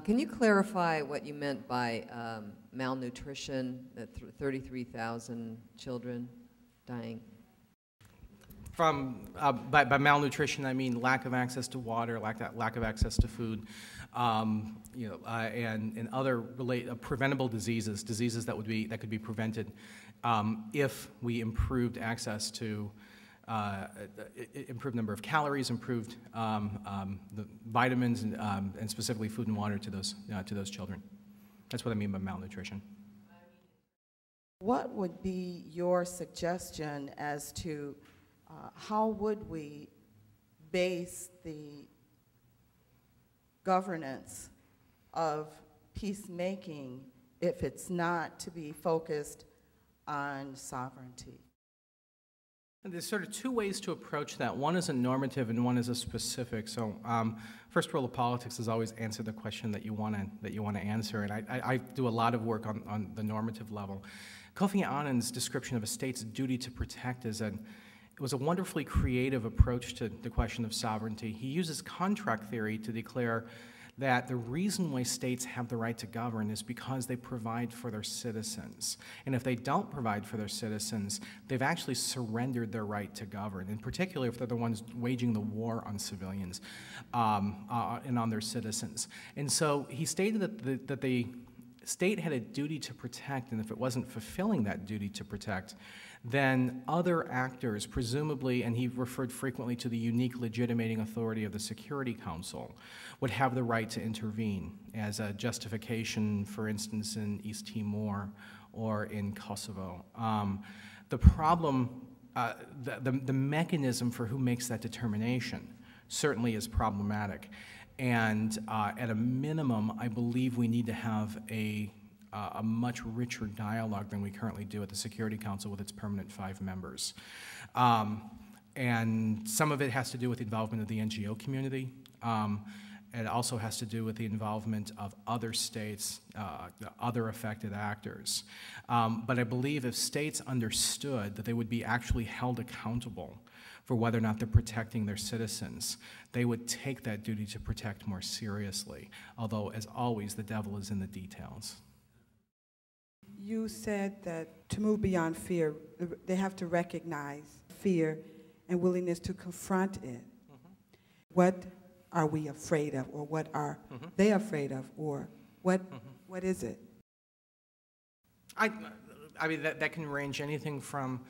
Can you clarify what you meant by malnutrition, that 33,000 children dying? By malnutrition, I mean lack of access to water, lack of access to food, and other preventable diseases that could be prevented if we improved access to improved number of calories, improved the vitamins, and specifically food and water to those children. That's what I mean by malnutrition. What would be your suggestion as to how would we base the governance of peacemaking if it's not to be focused on sovereignty? And there's sort of two ways to approach that. One is a normative and one is a specific. So first rule of politics is always answer the question that you want to answer. And I do a lot of work on the normative level. Kofi Annan's description of a state's duty to protect it was a wonderfully creative approach to the question of sovereignty. He uses contract theory to declare that the reason why states have the right to govern is because they provide for their citizens. And if they don't provide for their citizens, they've actually surrendered their right to govern, in particular if they're the ones waging the war on civilians and on their citizens. And so he stated that the state had a duty to protect, and if it wasn't fulfilling that duty to protect, then other actors, presumably, and he referred frequently to the unique legitimating authority of the Security Council, would have the right to intervene as a justification, for instance, in East Timor or in Kosovo. The problem, the mechanism for who makes that determination certainly is problematic. And at a minimum, I believe we need to have a much richer dialogue than we currently do at the Security Council with its permanent 5 members. And some of it has to do with the involvement of the NGO community. It also has to do with the involvement of other states, other affected actors. But I believe if states understood that they would be actually held accountable for whether or not they're protecting their citizens, they would take that duty to protect more seriously. Although, as always, the devil is in the details. You said that to move beyond fear, they have to recognize fear and willingness to confront it. Mm-hmm. What are we afraid of, or what are they afraid of, or what is it? I mean, that can range anything from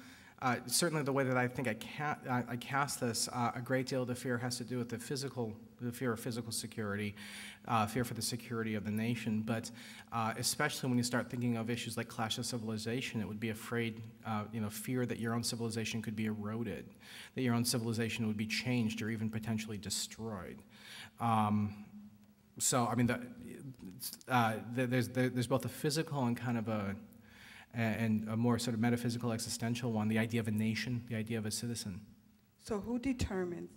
certainly the way that I think I cast this, a great deal of the fear has to do with the fear of physical security, fear for the security of the nation, but especially when you start thinking of issues like clash of civilization, it would be fear that your own civilization could be eroded, that your own civilization would be changed or even potentially destroyed. So, I mean, there's both a physical and kind of a more sort of metaphysical, existential one, the idea of a nation, the idea of a citizen. So who determines,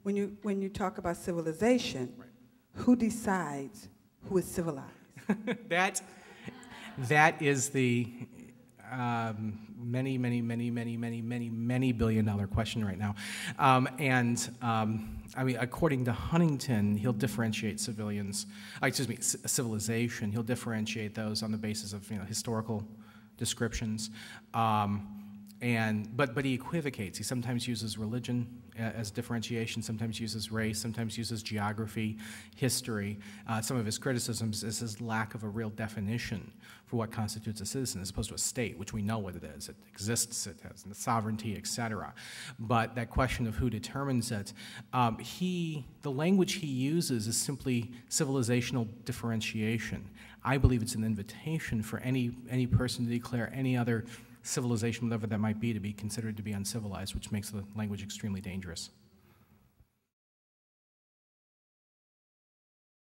when you talk about civilization, right, who decides who is civilized? that is the many billion-dollar question right now. I mean, according to Huntington, he'll differentiate civilization. He'll differentiate those on the basis of historical descriptions, but he equivocates. He sometimes uses religion as differentiation, sometimes uses race, sometimes uses geography, history. Some of his criticisms is his lack of a real definition for what constitutes a citizen as opposed to a state, which we know what it is. It exists, it has sovereignty, etc. But that question of who determines it, the language he uses is simply civilizational differentiation. I believe it's an invitation for any person to declare any other civilization, whatever that might be, to be considered to be uncivilized, which makes the language extremely dangerous.